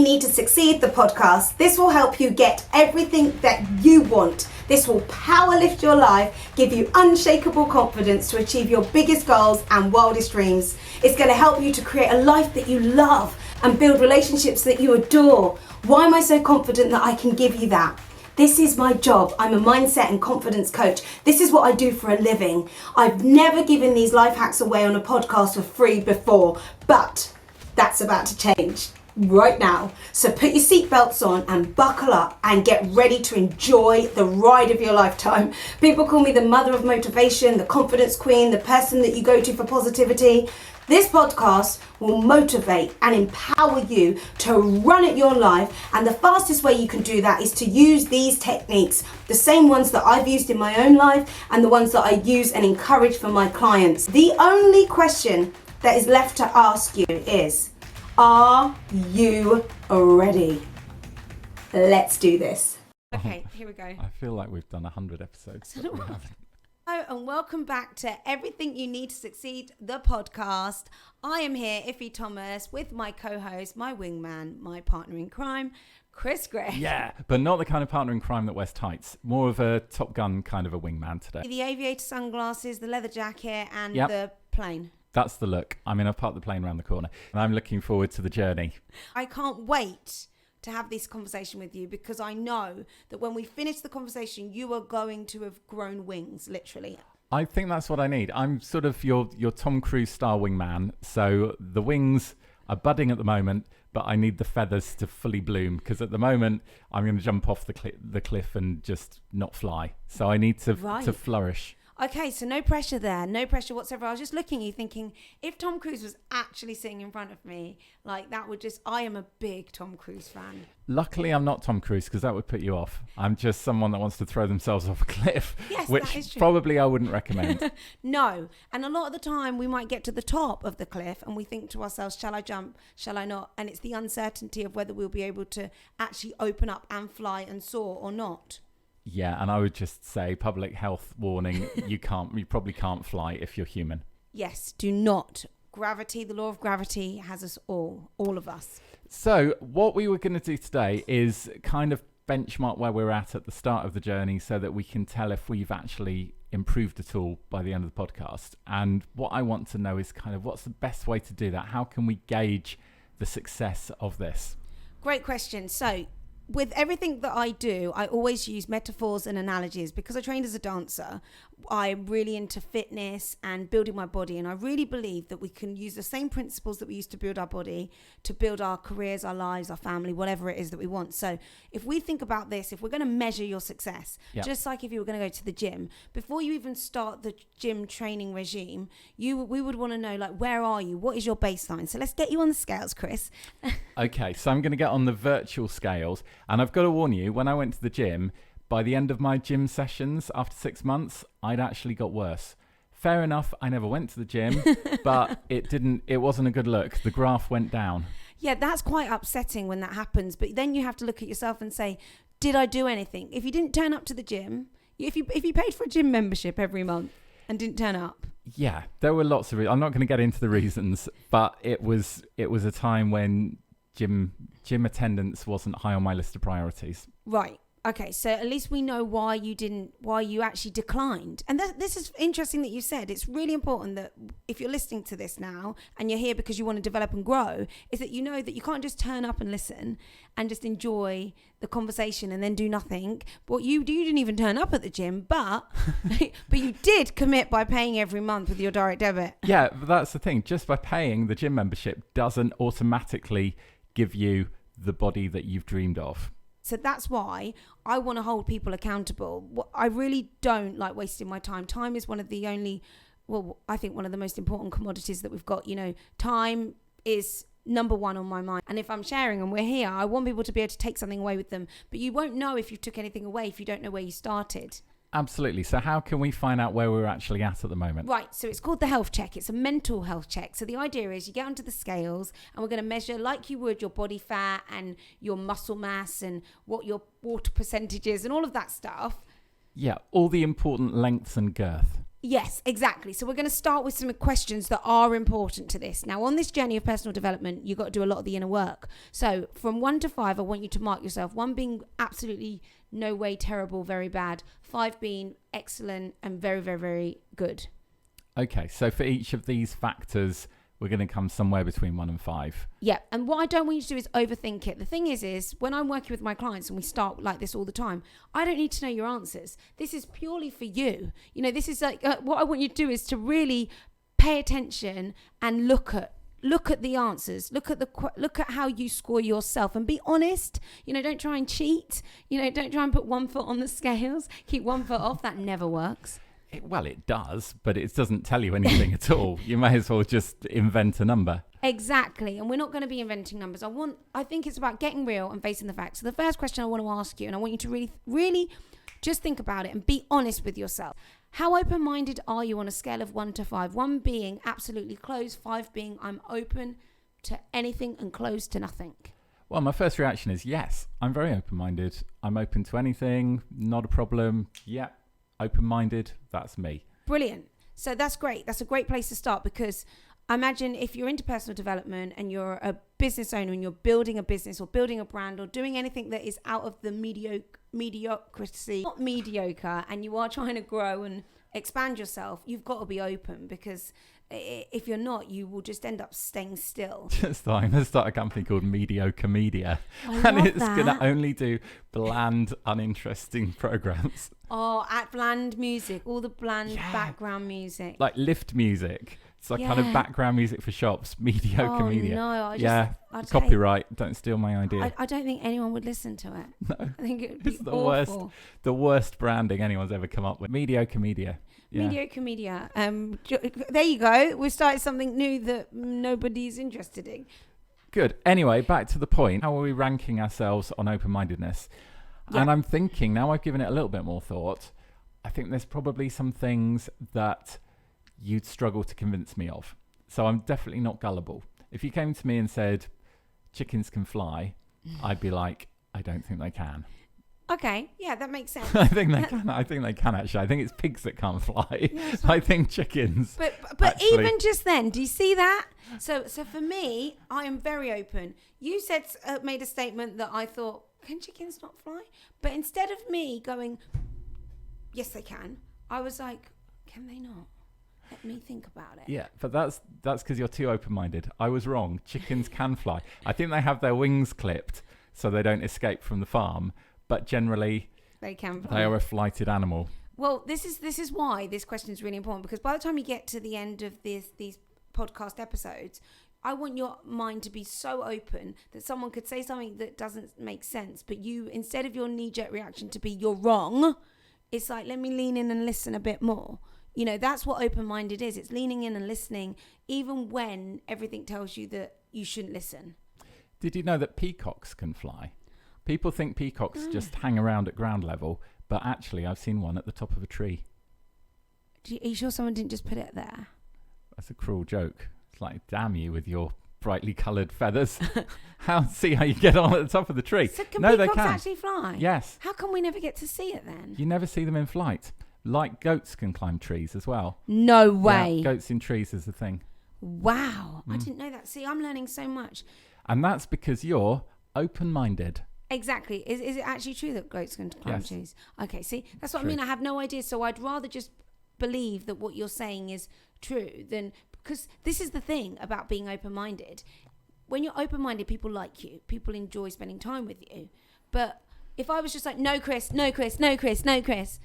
Need to Succeed, the podcast. This will help you get everything that you want. This will powerlift your life, give you unshakable confidence to achieve your biggest goals and wildest dreams. It's going to help you to create a life that you love and build relationships that you adore. Why am I so confident that I can give you that? This is my job. I'm a mindset and confidence coach. This is what I do for a living. I've never given these life hacks away on a podcast for free before, but that's about to change right now. So put your seatbelts on and buckle up and get ready to enjoy the ride of your lifetime. People call me the mother of motivation, the confidence queen, the person that you go to for positivity. This podcast will motivate and empower you to run at your life, and the fastest way you can do that is to use these techniques, the same ones that I've used in my own life and the ones that I use and encourage for my clients. The only question that is left to ask you is, are you ready? Let's do this. Okay, here we go. I feel like we've done 100 episodes. But we haven't. Hello and welcome back to Everything You Need to Succeed, the podcast. I am here, Iffy Thomas, with my co-host, my wingman, my partner in crime, Chris Gray. Yeah, but not the kind of partner in crime that wears tights. More of a Top Gun kind of a wingman today. The aviator sunglasses, the leather jacket, and the plane. That's the look. I mean, I've parked the plane around the corner and I'm looking forward to the journey. I can't wait to have this conversation with you because I know that when we finish the conversation, you are going to have grown wings, literally. I think that's what I need. I'm sort of your Tom Cruise style wingman. So the wings are budding at the moment, but I need the feathers to fully bloom because at the moment I'm going to jump off the cliff and just not fly. So I need to flourish. Okay, so no pressure there, no pressure whatsoever. I was just looking at you thinking, if Tom Cruise was actually sitting in front of me, like that would just, I am a big Tom Cruise fan. Luckily, I'm not Tom Cruise because that would put you off. I'm just someone that wants to throw themselves off a cliff, yes, which that is true. Probably I wouldn't recommend. No, and a lot of the time we might get to the top of the cliff and we think to ourselves, shall I jump, shall I not? And it's the uncertainty of whether we'll be able to actually open up and fly and soar or not. Yeah, and I would just say, public health warning, you probably can't fly if you're human. Yes, do not. Gravity, the law of gravity has us all of us. So what we were going to do today is kind of benchmark where we're at the start of the journey so that we can tell if we've actually improved at all by the end of the podcast. And what I want to know is kind of what's the best way to do that? How can we gauge the success of this? Great question. So with everything that I do, I always use metaphors and analogies because I trained as a dancer. I'm really into fitness and building my body. And I really believe that we can use the same principles that we use to build our body, to build our careers, our lives, our family, whatever it is that we want. So if we think about this, if we're going to measure your success, just like if you were going to go to the gym, before you even start the gym training regime, we would want to know, like, where are you? What is your baseline? So let's get you on the scales, Chris. Okay, so I'm going to get on the virtual scales. And I've got to warn you, when I went to the gym, by the end of my gym sessions, after 6 months, I'd actually got worse. Fair enough, I never went to the gym, but it wasn't a good look. The graph went down. Yeah, that's quite upsetting when that happens. But then you have to look at yourself and say, did I do anything? If you didn't turn up to the gym, if you paid for a gym membership every month and didn't turn up. Yeah, there were lots of reasons. I'm not going to get into the reasons, but it was a time when gym attendance wasn't high on my list of priorities. Right. Okay, so at least we know why you actually declined. And this is interesting that you said. It's really important that if you're listening to this now and you're here because you want to develop and grow, is that you know that you can't just turn up and listen and just enjoy the conversation and then do nothing. But you didn't even turn up at the gym, but you did commit by paying every month with your direct debit. Yeah, but that's the thing. Just by paying the gym membership doesn't automatically give you the body that you've dreamed of. So that's why I want to hold people accountable. I really don't like wasting my time. Time is one of the most important commodities that we've got. You know, time is number one on my mind. And if I'm sharing and we're here, I want people to be able to take something away with them. But you won't know if you took anything away if you don't know where you started. Absolutely. So how can we find out where we're actually at the moment? Right. So it's called the health check. It's a mental health check. So the idea is you get onto the scales and we're going to measure like you would your body fat and your muscle mass and what your water percentage is and all of that stuff. Yeah. All the important lengths and girth. Yes, exactly. So we're going to start with some questions that are important to this. Now, on this journey of personal development, you've got to do a lot of the inner work. So from 1 to 5, I want you to mark yourself. 1 being absolutely no way, terrible, very bad. 5 being excellent and very, very, very good. Okay, so for each of these factors, we're going to come somewhere between 1 and 5. Yeah, and what I don't want you to do is overthink it. The thing is when I'm working with my clients and we start like this all the time, I don't need to know your answers. This is purely for you. You know, this is like what I want you to do is to really pay attention and look at the answers. Look at how you score yourself and be honest. You know, don't try and cheat. You know, don't try and put 1 foot on the scales. Keep 1 foot off. That never works. It does, but it doesn't tell you anything at all. You may as well just invent a number. Exactly. And we're not going to be inventing numbers. I think it's about getting real and facing the facts. So the first question I want to ask you, and I want you to really, really just think about it and be honest with yourself. How open-minded are you on a scale of 1 to 5? 1 being absolutely closed, 5 being I'm open to anything and closed to nothing. Well, my first reaction is yes, I'm very open-minded. I'm open to anything, not a problem. Yeah. Open-minded, that's me. Brilliant. So that's great. That's a great place to start, because imagine if you're into personal development and you're a business owner and you're building a business or building a brand or doing anything that is out of the mediocrity, not mediocre, and you are trying to grow and expand yourself, you've got to be open, because if you're not, you will just end up staying still. Just thought I'm going to start a company called Mediocre Media, and it's going to only do bland, uninteresting programs. Oh, at bland music, all the bland background music. Like lift music. It's like kind of background music for shops. Mediocre Media. No, copyright. Don't steal my idea. I don't think anyone would listen to it. No. I think it would be It's awful. the worst branding anyone's ever come up with. Mediocre Media. Yeah. Mediocre Media. There you go. We started something new that nobody's interested in. Good. Anyway, back to the point. How are we ranking ourselves on open-mindedness? Yeah. And I'm thinking, now I've given it a little bit more thought, I think there's probably some things that you'd struggle to convince me of. So I'm definitely not gullible. If you came to me and said, chickens can fly, I'd be like, I don't think they can. Okay, yeah, that makes sense. I think they can. I think they can, actually. I think it's pigs that can't fly. Yeah, I think chickens. But actually, even just then, do you see that? So for me, I am very open. You made a statement that I thought, can chickens not fly? But instead of me going, yes, they can, I was like, can they not? Let me think about it. Yeah, but that's because you're too open-minded. I was wrong. Chickens can fly. I think they have their wings clipped so they don't escape from the farm. But generally, they can fly. They are a flighted animal. Well, this is why this question is really important, because by the time you get to the end of these podcast episodes, I want your mind to be so open that someone could say something that doesn't make sense, but you, instead of your knee-jerk reaction to be you're wrong, it's like, let me lean in and listen a bit more. You know, that's what open-minded is. It's leaning in and listening, even when everything tells you that you shouldn't listen. Did you know that peacocks can fly? People think peacocks just hang around at ground level, but actually I've seen one at the top of a tree. Are you sure someone didn't just put it there? That's a cruel joke. It's like, damn you with your brightly coloured feathers. See how you get on at the top of the tree. So can peacocks actually fly? Yes. How come we never get to see it then? You never see them in flight. Like goats can climb trees as well. No way. Yeah, goats in trees is a thing. Wow. I didn't know that. See, I'm learning so much. And that's because you're open-minded. Exactly. Is it actually true that goats can climb trees? Okay, see, that's what I mean. I have no idea. So I'd rather just believe that what you're saying is true than, because this is the thing about being open-minded. When you're open-minded, people like you. People enjoy spending time with you. But if I was just like, no, Chris, no, Chris, no, Chris, no, Chris.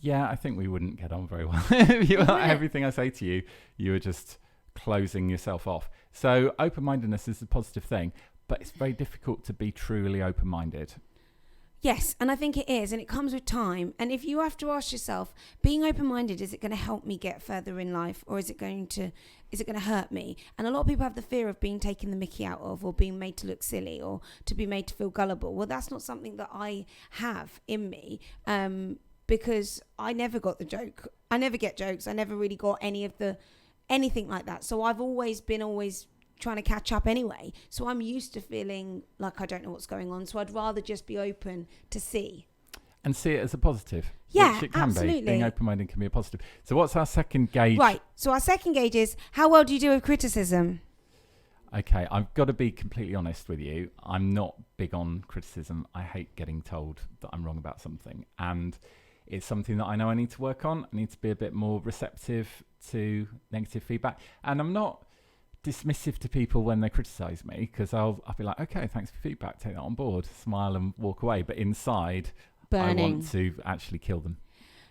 Yeah, I think we wouldn't get on very well. Everything I say to you, you are just closing yourself off. So open-mindedness is a positive thing. But it's very difficult to be truly open-minded. Yes, and I think it is, and it comes with time. And if you have to ask yourself, being open-minded, is it going to help me get further in life, or is it going to hurt me? And a lot of people have the fear of being taken the mickey out of, or being made to look silly, or to be made to feel gullible. Well, that's not something that I have in me, because I never got the joke. I never get jokes. I never really got anything like that. So I've always been trying to catch up anyway. So I'm used to feeling like I don't know what's going on. So I'd rather just be open to see. And see it as a positive. Yeah, which it can absolutely. be. Being open-minded can be a positive. So what's our second gauge? Right. So our second gauge is, how well do you deal with criticism? Okay, I've got to be completely honest with you. I'm not big on criticism. I hate getting told that I'm wrong about something. And it's something that I know I need to work on. I need to be a bit more receptive to negative feedback. And I'm not dismissive to people when they criticize me, because I'll be like, okay, thanks for feedback, take that on board, smile and walk away. But inside, Burning. I want to actually kill them.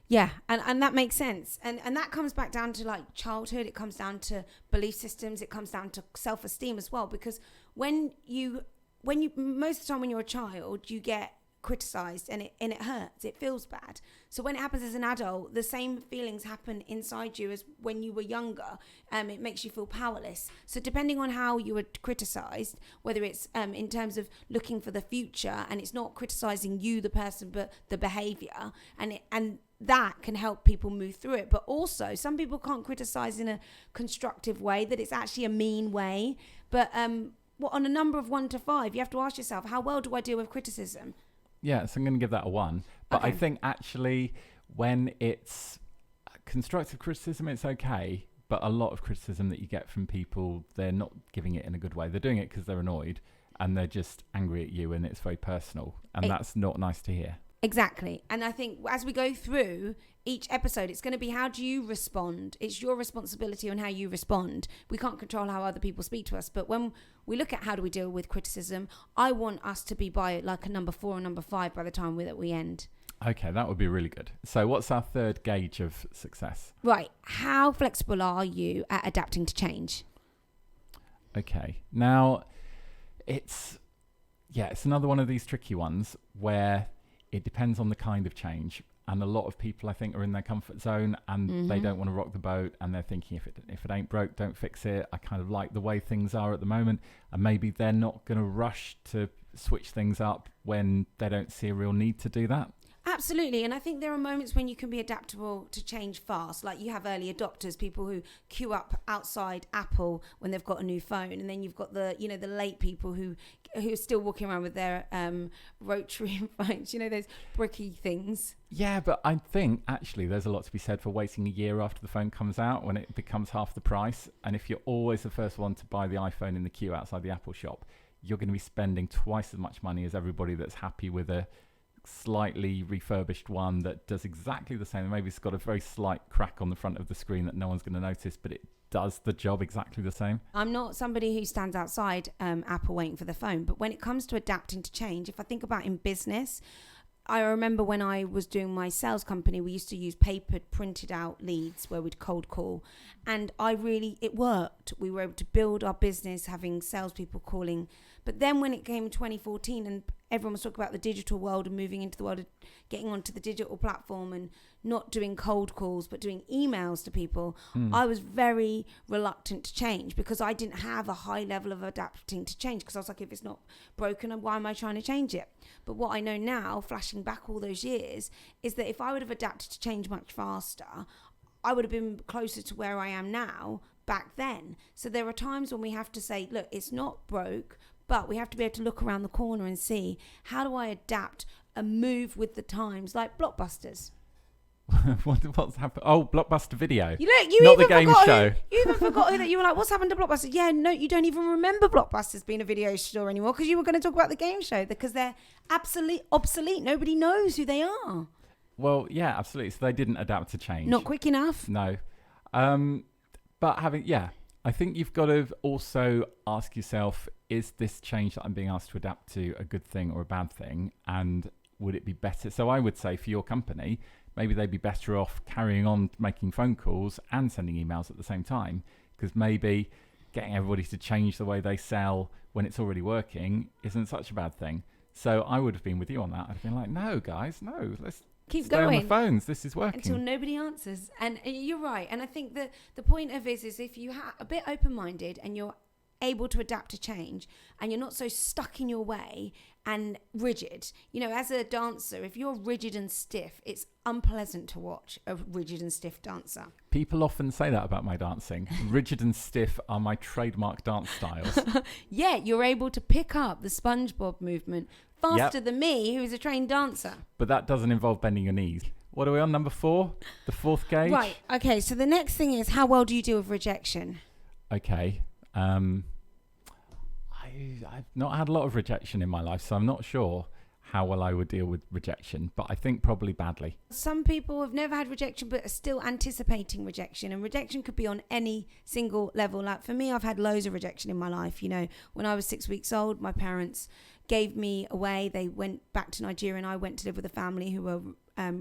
Yeah, and that makes sense. And that comes back down to like childhood. It comes down to belief systems. It comes down to self-esteem as well. Because when you most of the time when you're a child, you get criticized and it hurts. It feels bad. So when it happens as an adult, the same feelings happen inside you as when you were younger. It makes you feel powerless. So depending on how you were criticized, whether it's in terms of looking for the future, and it's not criticizing you, the person, but the behavior, and that can help people move through it. But also, some people can't criticize in a constructive way, that it's actually a mean way. But on a number of 1 to 5, you have to ask yourself, how well do I deal with criticism? Yeah, so I'm going to give that a 1. But Okay. I think actually when it's constructive criticism, it's okay. But a lot of criticism that you get from people, they're not giving it in a good way. They're doing it because they're annoyed and they're just angry at you, and it's very personal. And that's not nice to hear. Exactly. And I think as we go through each episode, it's going to be, how do you respond? It's your responsibility on how you respond. We can't control how other people speak to us. But when we look at how do we deal with criticism, I want us to be by like a number 4 or number 5 by the time that we end. Okay, that would be really good. So what's our third gauge of success? Right. How flexible are you at adapting to change? Okay. Now, it's another one of these tricky ones where it depends on the kind of change. And a lot of people, I think, are in their comfort zone and they don't want to rock the boat, and they're thinking, if it ain't broke, don't fix it. I kind of like the way things are at the moment, and maybe they're not going to rush to switch things up when they don't see a real need to do that. Absolutely. And I think there are moments when you can be adaptable to change fast. Like you have early adopters, people who queue up outside Apple when they've got a new phone. And then you've got the late people who are still walking around with their rotary phones, those bricky things. Yeah, but I think actually there's a lot to be said for waiting a year after the phone comes out, when it becomes half the price. And if you're always the first one to buy the iPhone in the queue outside the Apple shop, you're going to be spending twice as much money as everybody that's happy with a slightly refurbished one that does exactly the same. Maybe it's got a very slight crack on the front of the screen that no one's going to notice, but it does the job exactly the same. I'm not somebody who stands outside Apple waiting for the phone, but when it comes to adapting to change, if I think about in business, I remember when I was doing my sales company, we used to use paper printed out leads where we'd cold call, and it worked. We were able to build our business having salespeople calling. But then when it came 2014 and everyone was talking about the digital world and moving into the world of getting onto the digital platform and not doing cold calls but doing emails to people, I was very reluctant to change because I didn't have a high level of adapting to change, because I was like, if it's not broken, why am I trying to change it? But what I know now, flashing back all those years, is that if I would have adapted to change much faster, I would have been closer to where I am now back then. So there are times when we have to say, look, it's not broke, but we have to be able to look around the corner and see, how do I adapt and move with the times, like Blockbusters. What's happened? Oh, Blockbuster Video. You not even the game show. You even forgot that you were like, what's happened to Blockbuster? Yeah, no, you don't even remember Blockbusters being a video store anymore, because you were going to talk about the game show, because they're absolutely obsolete. Nobody knows who they are. Well, yeah, absolutely. So they didn't adapt to change. Not quick enough. No. But I think you've got to also ask yourself, is this change that I'm being asked to adapt to a good thing or a bad thing? And would it be better? So I would say for your company, maybe they'd be better off carrying on making phone calls and sending emails at the same time, because maybe getting everybody to change the way they sell when it's already working isn't such a bad thing. So I would have been with you on that. I'd have been like, no, guys, no, let's keep stay going on the phones. This is working. Until nobody answers. And you're right. And I think that the point of it is if you are a bit open-minded and you're able to adapt to change and you're not so stuck in your way and rigid. You know, as a dancer, if you're rigid and stiff, it's unpleasant to watch a rigid and stiff dancer. People often say that about my dancing. Rigid and stiff are my trademark dance styles. Yeah, you're able to pick up the SpongeBob movement faster than me, who's a trained dancer. But that doesn't involve bending your knees. What are we on, number 4? The 4th gauge? Right, okay, so the next thing is, how well do you deal with rejection? Okay. I've not had a lot of rejection in my life, so I'm not sure how well I would deal with rejection, but I think probably badly. Some people have never had rejection but are still anticipating rejection, and rejection could be on any single level. Like for me, I've had loads of rejection in my life. You know, when I was 6 weeks old, my parents gave me away. They went back to Nigeria and I went to live with a family who were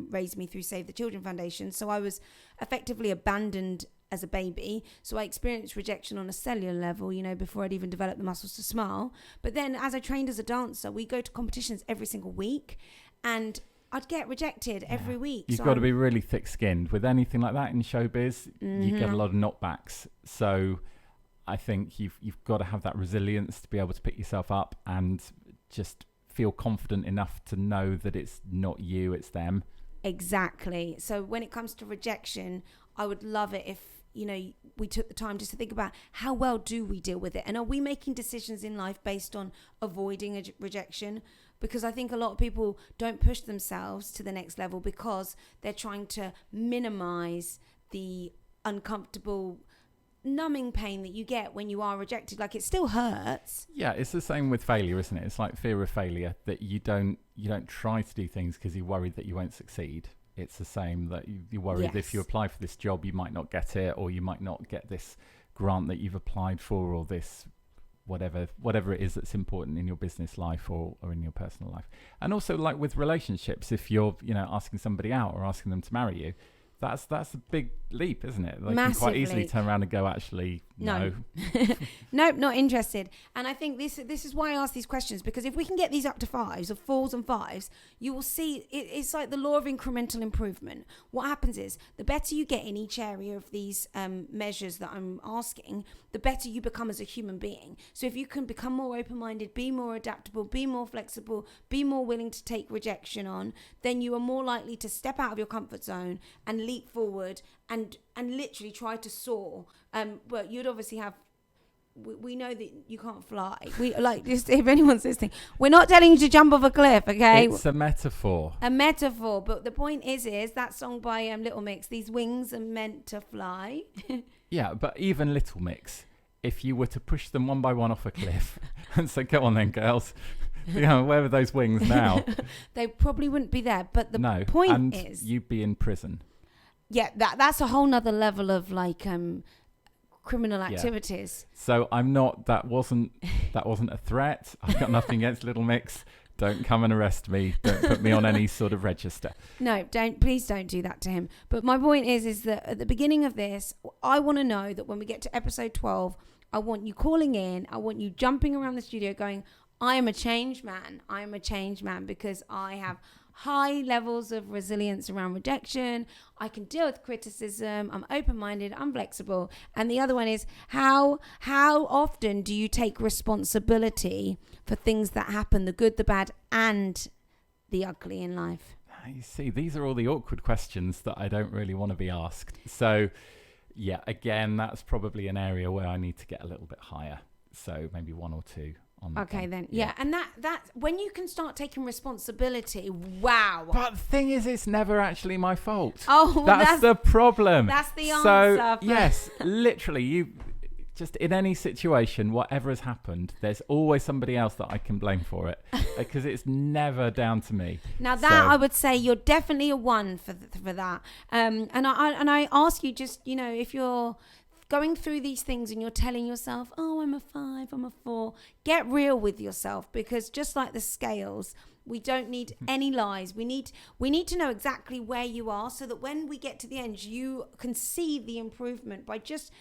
raised me through Save the Children Foundation. So I was effectively abandoned as a baby. So I experienced rejection on a cellular level, you know, before I'd even developed the muscles to smile. But then as I trained as a dancer, we go to competitions every single week and I'd get rejected every week. You've got to be really thick-skinned. With anything like that in showbiz, you get a lot of knockbacks. So I think you've got to have that resilience to be able to pick yourself up and just feel confident enough to know that it's not you, it's them. Exactly. So when it comes to rejection, I would love it if, you know, we took the time just to think about how well do we deal with it, and are we making decisions in life based on avoiding a rejection? Because I think a lot of people don't push themselves to the next level because they're trying to minimize the uncomfortable numbing pain that you get when you are rejected. Like, it still hurts. Yeah, it's the same with failure, isn't it? It's like fear of failure, that you don't try to do things because you're worried that you won't succeed. It's the same that you're worried if you apply for this job, you might not get it, or you might not get this grant that you've applied for, or this whatever it is that's important in your business life or in your personal life. And also, like with relationships, if you're asking somebody out or asking them to marry you, that's a big leap, isn't it? Like, you can quite easily turn around and go, actually, no. Nope, not interested. And I think this is why I ask these questions, because if we can get these up to 5s, or 4s and 5s, you will see it's like the law of incremental improvement. What happens is, the better you get in each area of these measures that I'm asking, the better you become as a human being. So if you can become more open-minded, be more adaptable, be more flexible, be more willing to take rejection on, then you are more likely to step out of your comfort zone and leap forward and literally try to soar. But you'd obviously have, we know that you can't fly. We like, just if anyone's listening, we're not telling you to jump off a cliff, okay? It's a metaphor. A metaphor. But the point is that song by Little Mix, these wings are meant to fly. Yeah, but even Little Mix, if you were to push them one by one off a cliff and say, "Go on then, girls," where are those wings now? They probably wouldn't be there. But the point is, you'd be in prison. Yeah, that's a whole nother level of like criminal activities. So that wasn't a threat. I've got nothing against Little Mix. Don't come and arrest me. Don't put me on any sort of register. No, please don't do that to him. But my point is that at the beginning of this, I want to know that when we get to episode 12, I want you calling in. I want you jumping around the studio going, I am a changed man. I am a changed man because I have high levels of resilience around rejection. I can deal with criticism. I'm open-minded. I'm flexible. And the other one is, how often do you take responsibility for things that happen, the good, the bad, and the ugly in life? You see, these are all the awkward questions that I don't really want to be asked. So, yeah, again, that's probably an area where I need to get a little bit higher. So maybe 1 or 2. Okay, then. Yeah. And that when you can start taking responsibility, wow. But the thing is, it's never actually my fault. Oh, well, that's the problem. That's the answer. So, yes, literally, you just in any situation, whatever has happened, there's always somebody else that I can blame for it because it's never down to me. Now that I would say you're definitely a 1 for that. And I ask you, just, if you're going through these things and you're telling yourself, oh, I'm a 5, I'm a 4, get real with yourself, because just like the scales, we don't need any lies. We need to know exactly where you are, so that when we get to the end, you can see the improvement by just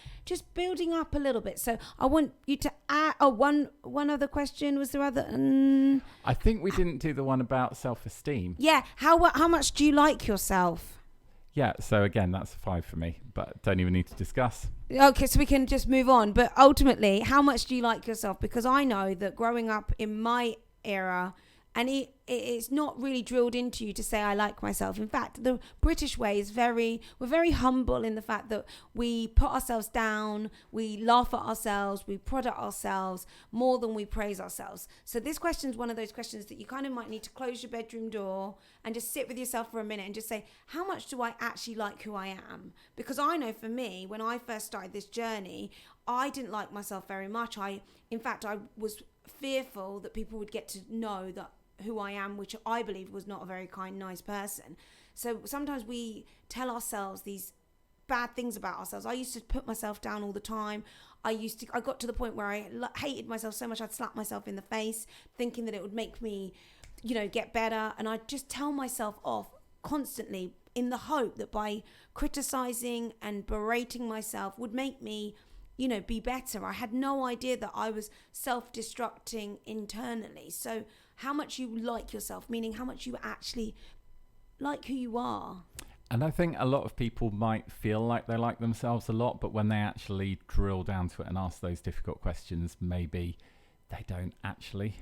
building up a little bit. So I want you to add one other question. Was there other? I think we didn't do the one about self-esteem. Yeah. How much do you like yourself? Yeah, so again, that's a 5 for me, but don't even need to discuss. Okay, so we can just move on. But ultimately, how much do you like yourself? Because I know that growing up in my era, and it's not really drilled into you to say I like myself. In fact, the British way is we're very humble in the fact that we put ourselves down, we laugh at ourselves, we prod at ourselves more than we praise ourselves. So this question is one of those questions that you kind of might need to close your bedroom door and just sit with yourself for a minute and just say, how much do I actually like who I am? Because I know for me, when I first started this journey, I didn't like myself very much. In fact, I was fearful that people would get to know that who I am, which I believe was not a very kind, nice person. So sometimes we tell ourselves these bad things about ourselves. I used to put myself down all the time. I got to the point where I hated myself so much I'd slap myself in the face, thinking that it would make me, get better. And I'd just tell myself off constantly in the hope that by criticizing and berating myself would make me be better. I had no idea that I was self-destructing internally. So how much you like yourself, meaning how much you actually like who you are. And I think a lot of people might feel like they like themselves a lot, but when they actually drill down to it and ask those difficult questions, maybe they don't actually.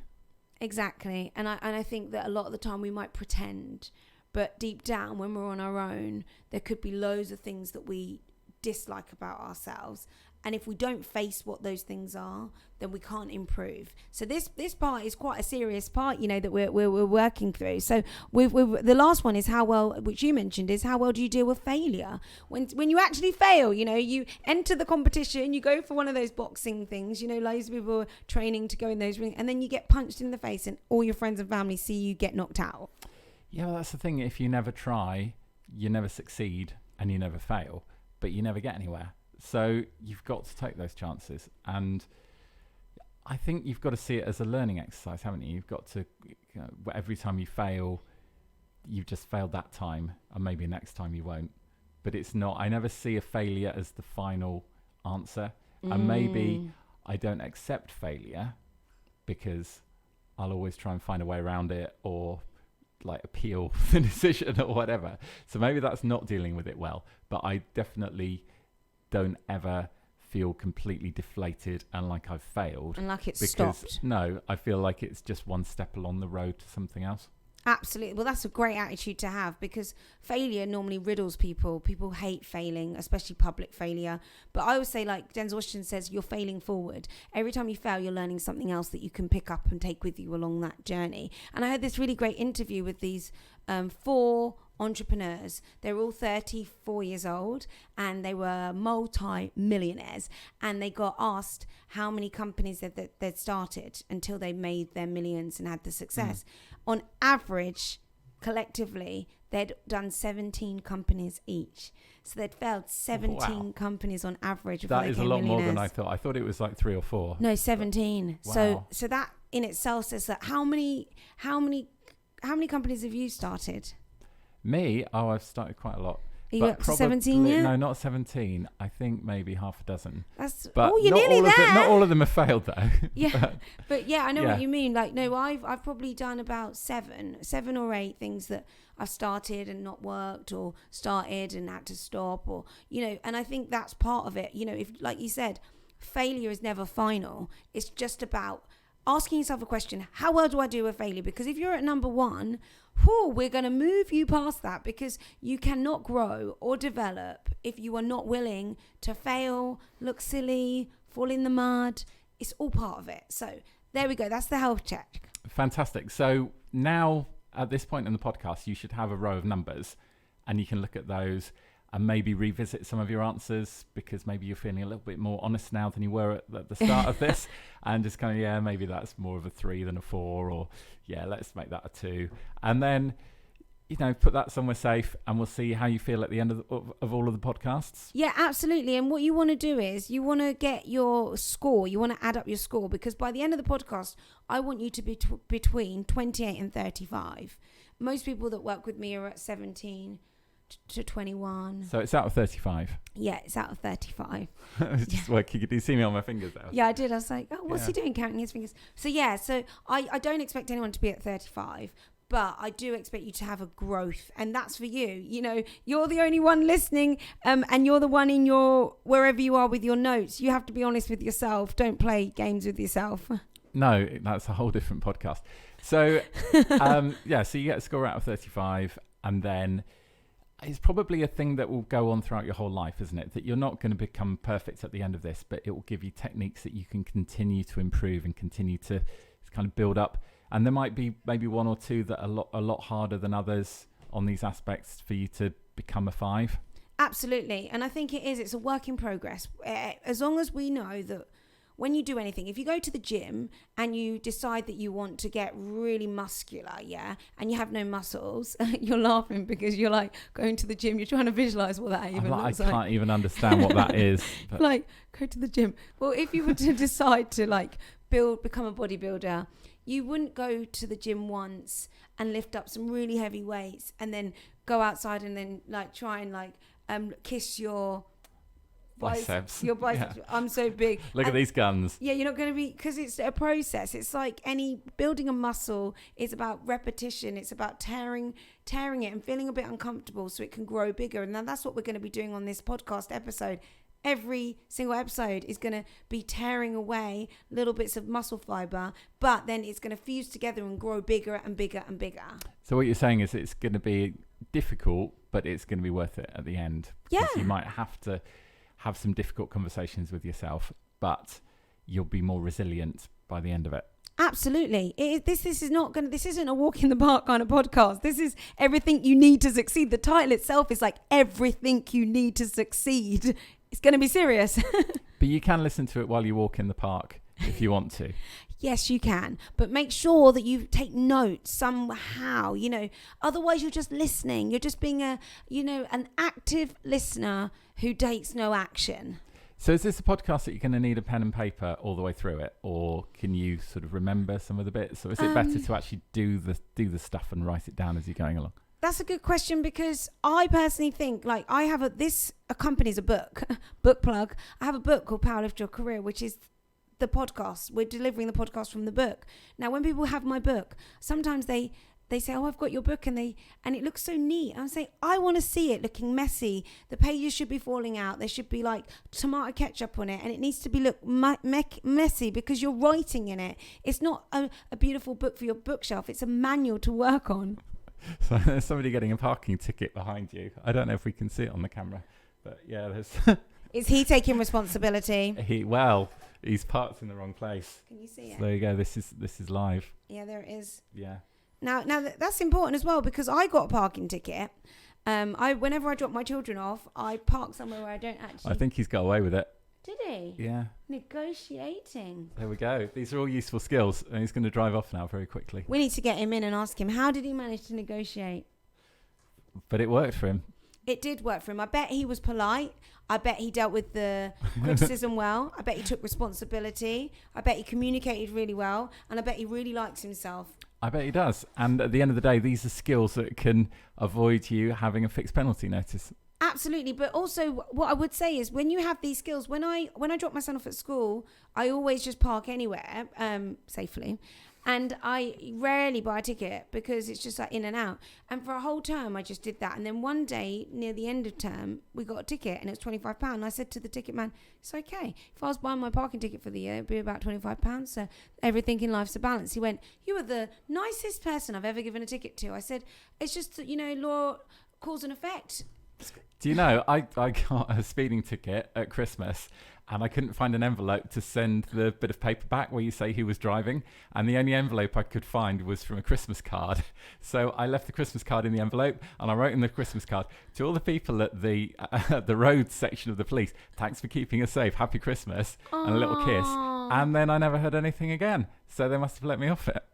Exactly. And I think that a lot of the time we might pretend, but deep down when we're on our own, there could be loads of things that we dislike about ourselves. And if we don't face what those things are, then we can't improve. So this part is quite a serious part, that we're working through. So the last one is how well, which you mentioned, is how well do you deal with failure? When you actually fail, you enter the competition, you go for one of those boxing things, loads of people are training to go in those rings, and then you get punched in the face and all your friends and family see you get knocked out. Yeah, well, that's the thing. If you never try, you never succeed and you never fail, but you never get anywhere. So you've got to take those chances. And I think you've got to see it as a learning exercise, haven't you? You've got to, every time you fail, you've just failed that time, and maybe next time you won't. But it's not, I never see a failure as the final answer. And maybe I don't accept failure because I'll always try and find a way around it or appeal the decision or whatever. So maybe that's not dealing with it well. But I definitely don't ever feel completely deflated and like I've failed. And like it's stopped. No, I feel like it's just one step along the road to something else. Absolutely. Well, that's a great attitude to have, because failure normally riddles people. People hate failing, especially public failure. But I always say, like Denzel Washington says, you're failing forward. Every time you fail, you're learning something else that you can pick up and take with you along that journey. And I had this really great interview with these 4 entrepreneurs. They were all 34 years old and they were multi-millionaires, and they got asked how many companies they'd started until they made their millions and had the success. On average, collectively, they'd done 17 companies each. So they'd failed 17 companies on average. That is a lot more than I thought. I thought it was like 3 or 4. No, 17. Wow. So that in itself says that how many companies have you started? Me? Oh, I've started quite a lot. Are you up to 17 yet? No, not 17. I think maybe half a dozen. You're nearly there. Not all of them have failed though. Yeah, but yeah, I know what you mean. Like, no, I've probably done about 7 or 8 things that I've started and not worked, or started and had to stop, or and I think that's part of it. If, like you said, failure is never final. It's just about asking yourself a question: how well do I do with failure? Because if you're at number 1, we're going to move you past that, because you cannot grow or develop if you are not willing to fail, look silly, fall in the mud. It's all part of it. So there we go. That's the health check. Fantastic. So now at this point in the podcast, you should have a row of numbers, and you can look at those and maybe revisit some of your answers, because maybe you're feeling a little bit more honest now than you were at the start of this, and just kind of, maybe that's more of a 3 than a 4, or let's make that a 2. And then, put that somewhere safe, and we'll see how you feel at the end of all of the podcasts. Yeah, absolutely. And what you want to do is you want to get your score. You want to add up your score, because by the end of the podcast, I want you to be between 28 and 35. Most people that work with me are at 17 to 21. So it's out of 35. Yeah, it's out of 35. It's just working. Did you see me on my fingers there? Yeah, I did. I was like, what's he doing, counting his fingers? So I don't expect anyone to be at 35, but I do expect you to have a growth, and that's for you. You know, you're the only one listening, and you're the one in your, wherever you are with your notes. You have to be honest with yourself. Don't play games with yourself. No, that's a whole different podcast. So, so you get a score out of 35, and then it's probably a thing that will go on throughout your whole life, isn't it? That you're not going to become perfect at the end of this, but it will give you techniques that you can continue to improve and continue to kind of build up. And there might be maybe one or two that are a lot harder than others on these aspects for you to become a 5. Absolutely. And I think it's a work in progress. As long as we know that when you do anything, if you go to the gym and you decide that you want to get really muscular, and you have no muscles, you're laughing because you're like going to the gym, you're trying to visualize what that even looks like. I can't even understand what that is. But. Like, go to the gym. Well, if you were to decide to like become a bodybuilder, you wouldn't go to the gym once and lift up some really heavy weights and then go outside and then like try and like kiss your biceps. Your biceps. Yeah. I'm so big. Look at these guns. Yeah, you're not going to be, because it's a process. It's like building a muscle is about repetition. It's about tearing it and feeling a bit uncomfortable so it can grow bigger. And then that's what we're going to be doing on this podcast episode. Every single episode is going to be tearing away little bits of muscle fiber, but then it's going to fuse together and grow bigger and bigger and bigger. So what you're saying is it's going to be difficult, but it's going to be worth it at the end. Yeah. You might have to have some difficult conversations with yourself, but you'll be more resilient by the end of it. Absolutely. This isn't a walk in the park kind of podcast. This is everything you need to succeed. The title itself is like everything you need to succeed. It's going to be serious. But you can listen to it while you walk in the park if you want to. Yes, you can. But make sure that you take notes somehow, otherwise you're just listening. You're just being an active listener who takes no action. So is this a podcast that you're going to need a pen and paper all the way through it? Or can you sort of remember some of the bits? Or is it better to actually do the stuff and write it down as you're going along? That's a good question, because I personally think, like, I have this accompanies a book plug. I have a book called Powerlift Your Career, which is the podcast. We're delivering the podcast from the book. Now, when people have my book, sometimes they say, "Oh, I've got your book," and it looks so neat. I'm saying, I want to see it looking messy. The pages should be falling out. There should be like tomato ketchup on it, and it needs to be messy because you're writing in it. It's not a beautiful book for your bookshelf. It's a manual to work on. So there's somebody getting a parking ticket behind you. I don't know if we can see it on the camera, but yeah, there's. Is he taking responsibility? He's parked in the wrong place. Can you see it? So there you go. This is live. Yeah, there it is. Yeah. Now that's important as well, because I got a parking ticket. Whenever I drop my children off, I park somewhere where I don't actually. I think he's got away with it. Did he? Yeah. Negotiating. There we go. These are all useful skills, and he's going to drive off now very quickly. We need to get him in and ask him, how did he manage to negotiate? But it worked for him. It did work for him. I bet he was polite. I bet he dealt with the criticism well. I bet he took responsibility. I bet he communicated really well. And I bet he really likes himself. I bet he does. And at the end of the day, these are skills that can avoid you having a fixed penalty notice. Absolutely. But also what I would say is, when you have these skills, when I drop my son off at school, I always just park anywhere safely. And I rarely buy a ticket because it's just like in and out. And for a whole term, I just did that. And then one day near the end of term, we got a ticket and it was £25. And I said to the ticket man, it's okay. If I was buying my parking ticket for the year, it'd be about £25. So everything in life's a balance. He went, you are the nicest person I've ever given a ticket to. I said, it's just, law, cause and effect. Do you know, I got a speeding ticket at Christmas and I couldn't find an envelope to send the bit of paper back where you say who was driving. And the only envelope I could find was from a Christmas card. So I left the Christmas card in the envelope and I wrote in the Christmas card to all the people at the road section of the police, thanks for keeping us safe, happy Christmas, and a little kiss. And then I never heard anything again. So they must have let me off it.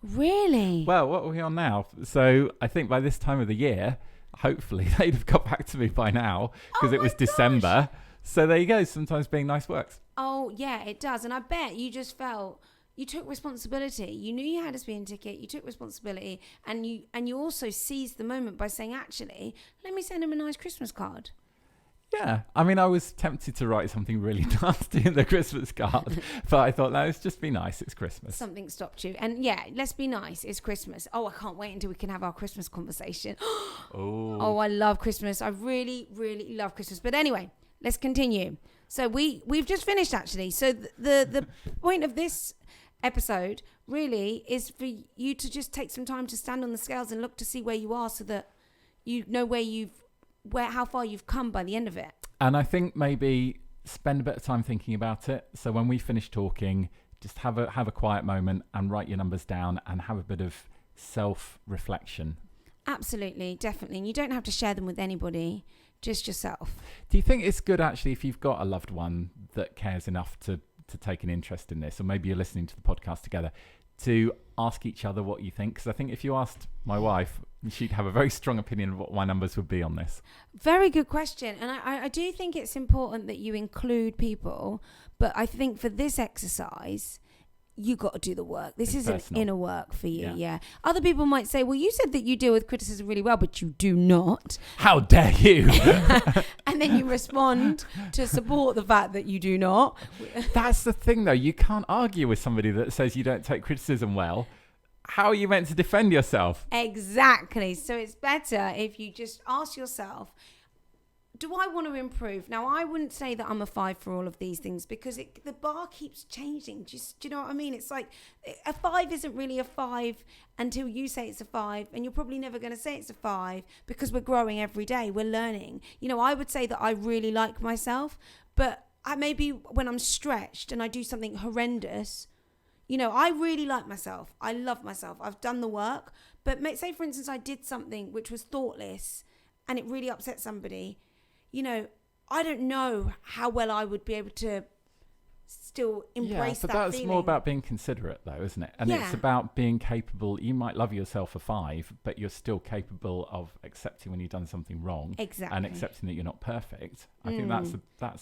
Really? Well, what are we on now? So I think by this time of the year, hopefully they'd have got back to me by now, because it was December. So there you go. Sometimes being nice works. Oh, yeah, it does. And I bet you just felt you took responsibility. You knew you had a speeding ticket. You took responsibility. And you also seized the moment by saying, actually, let me send him a nice Christmas card. Yeah, I mean, I was tempted to write something really nasty in the Christmas card, but I thought, no, let's just be nice. It's Christmas. Something stopped you. And yeah, let's be nice. It's Christmas. Oh, I can't wait until we can have our Christmas conversation. Oh, I love Christmas. I really, really love Christmas. But anyway, let's continue. So we've just finished, actually. So the point of this episode really is for you to just take some time to stand on the scales and look to see where you are, so that you know how far you've come by the end of it. And I think maybe spend a bit of time thinking about it. So when we finish talking, just have a quiet moment and write your numbers down and have a bit of self-reflection. Absolutely, definitely. And you don't have to share them with anybody, just yourself. Do you think it's good, actually, if you've got a loved one that cares enough to take an interest in this, or maybe you're listening to the podcast together, to ask each other what you think? Because I think if you asked my wife, she'd have a very strong opinion of what my numbers would be on this. Very good question. And I do think it's important that you include people, but I think for this exercise, you got to do the work. This is an inner work for you. Yeah. Other people might say, well, you said that you deal with criticism really well, but you do not. How dare you? And then you respond to support the fact that you do not. That's the thing, though. You can't argue with somebody that says you don't take criticism well. How are you meant to defend yourself? Exactly. So it's better if you just ask yourself, do I want to improve? Now, I wouldn't say that I'm a 5 for all of these things, because the bar keeps changing. Do you know what I mean? It's like a 5 isn't really a 5 until you say it's a 5, and you're probably never going to say it's a 5, because we're growing every day. We're learning. You know, I would say that I really like myself, but maybe when I'm stretched and I do something horrendous, you know, I really like myself. I love myself. I've done the work. But say, for instance, I did something which was thoughtless and it really upset somebody. You know, I don't know how well I would be able to still embrace that feeling. But that's more about being considerate, though, isn't it? And it's about being capable. You might love yourself a 5, but you're still capable of accepting when you've done something wrong. Exactly. And accepting that you're not perfect. I think that's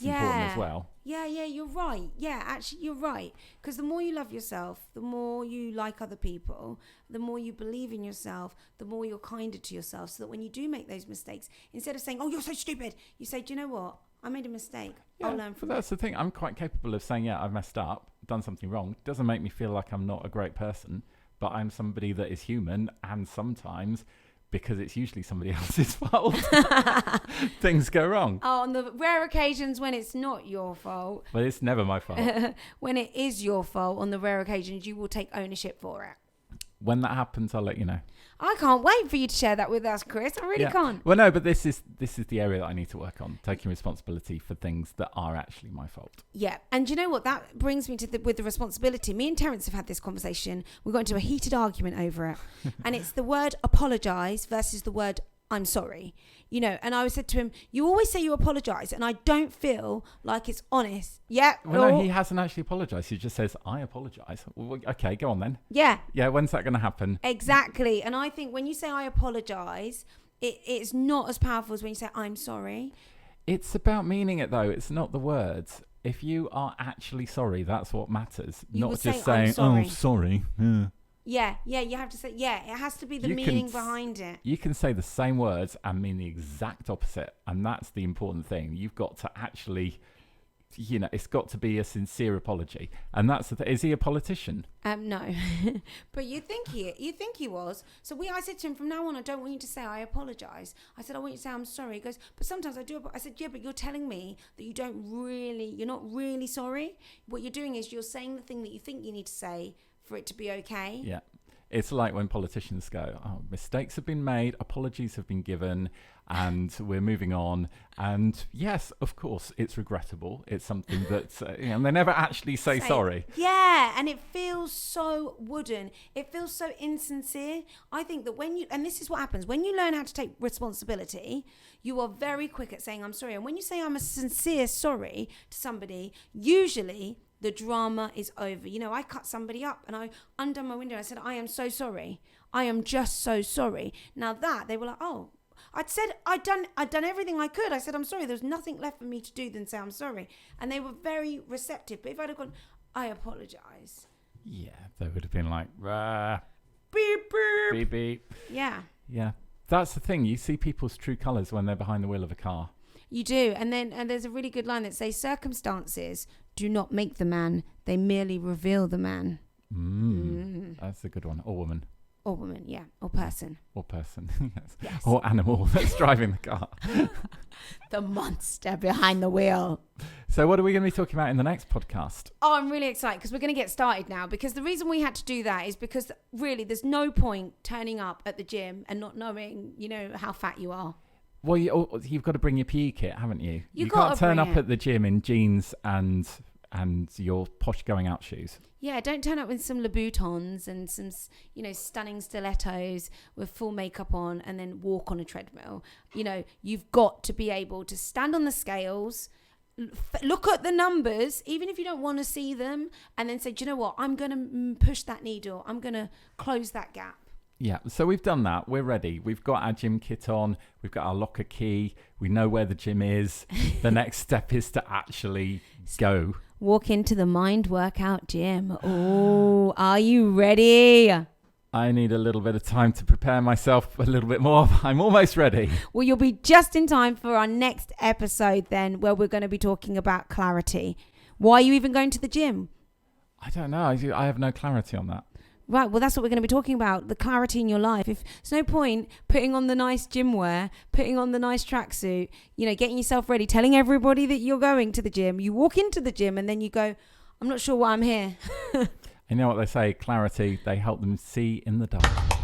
important as well. Yeah, you're right. Yeah, actually, you're right. Because the more you love yourself, the more you like other people, the more you believe in yourself, the more you're kinder to yourself. So that when you do make those mistakes, instead of saying, oh, you're so stupid, you say, do you know what? I made a mistake. Yeah, I'll learn from it. That's the thing. I'm quite capable of saying, yeah, I've messed up, done something wrong. Doesn't make me feel like I'm not a great person, but I'm somebody that is human, and sometimes, because it's usually somebody else's fault, things go wrong. Oh, on the rare occasions when it's not your fault. But it's never my fault. When it is your fault, on the rare occasions, you will take ownership for it. When that happens, I'll let you know. I can't wait for you to share that with us, Chris. I really can't. Well, no, but this is the area that I need to work on, taking responsibility for things that are actually my fault. Yeah, and you know what? That brings me to with the responsibility. Me and Terence have had this conversation. We got into a heated argument over it. And it's the word apologise versus the word I'm sorry. You know, and I said to him, you always say you apologise, and I don't feel like it's honest. Yeah. Well, no, he hasn't actually apologised. He just says, I apologise. Well, okay, go on then. Yeah. Yeah, when's that going to happen? Exactly. And I think when you say I apologise, it's not as powerful as when you say I'm sorry. It's about meaning it, though. It's not the words. If you are actually sorry, that's what matters. Not just saying, oh, sorry. Yeah, you have to say, it has to be the meaning behind it. You can say the same words and mean the exact opposite, and that's the important thing. You've got to actually, you know, it's got to be a sincere apology, and that's the thing. Is he a politician? No, but you think he was. So I said to him, from now on, I don't want you to say I apologise. I said, I want you to say I'm sorry. He goes, but sometimes I do. I said, yeah, but you're telling me that you're not really sorry. What you're doing is you're saying the thing that you think you need to say for it to be okay. Yeah. It's like when politicians go, oh, mistakes have been made, apologies have been given, and we're moving on. And yes, of course, it's regrettable. It's something that, and they never actually say sorry. Yeah, and it feels so wooden. It feels so insincere. I think that and this is what happens, when you learn how to take responsibility, you are very quick at saying I'm sorry. And when you say I'm a sincere sorry to somebody, usually the drama is over. You know, I cut somebody up and I undone my window. I said, I am so sorry. I am just so sorry. Now that, they were like, oh, I'd done everything I could. I said, I'm sorry. There's nothing left for me to do than say I'm sorry. And they were very receptive. But if I'd have gone, I apologise. Yeah, they would have been like, beep, beep. Beep, beep. Yeah. Yeah. That's the thing. You see people's true colours when they're behind the wheel of a car. You do. And there's a really good line that says circumstances do not make the man, they merely reveal the man. That's a good one. Or woman. Or woman, yeah. Or person. Or person, yes. Yes. Or animal that's driving the car. The monster behind the wheel. So what are we going to be talking about in the next podcast? Oh, I'm really excited because we're going to get started now, because the reason we had to do that is because really there's no point turning up at the gym and not knowing, how fat you are. Well, you've got to bring your PE kit, haven't you? You gotta can't turn bring up it. at the gym in jeans and your posh going out shoes. Yeah, don't turn up with some Louboutins and some, stunning stilettos with full makeup on and then walk on a treadmill. You've got to be able to stand on the scales, look at the numbers, even if you don't want to see them, and then say, do you know what? I'm going to push that needle. I'm going to close that gap. Yeah, so we've done that. We're ready. We've got our gym kit on. We've got our locker key. We know where the gym is. The next step is to actually go. Walk into the Mind Workout Gym. Oh, are you ready? I need a little bit of time to prepare myself a little bit more. I'm almost ready. Well, you'll be just in time for our next episode then, where we're going to be talking about clarity. Why are you even going to the gym? I don't know. I have no clarity on that. Right, well, that's what we're going to be talking about, the clarity in your life. If there's no point putting on the nice gym wear, putting on the nice tracksuit, getting yourself ready, telling everybody that you're going to the gym. You walk into the gym and then you go, I'm not sure why I'm here. You know what they say, clarity, they help them see in the dark.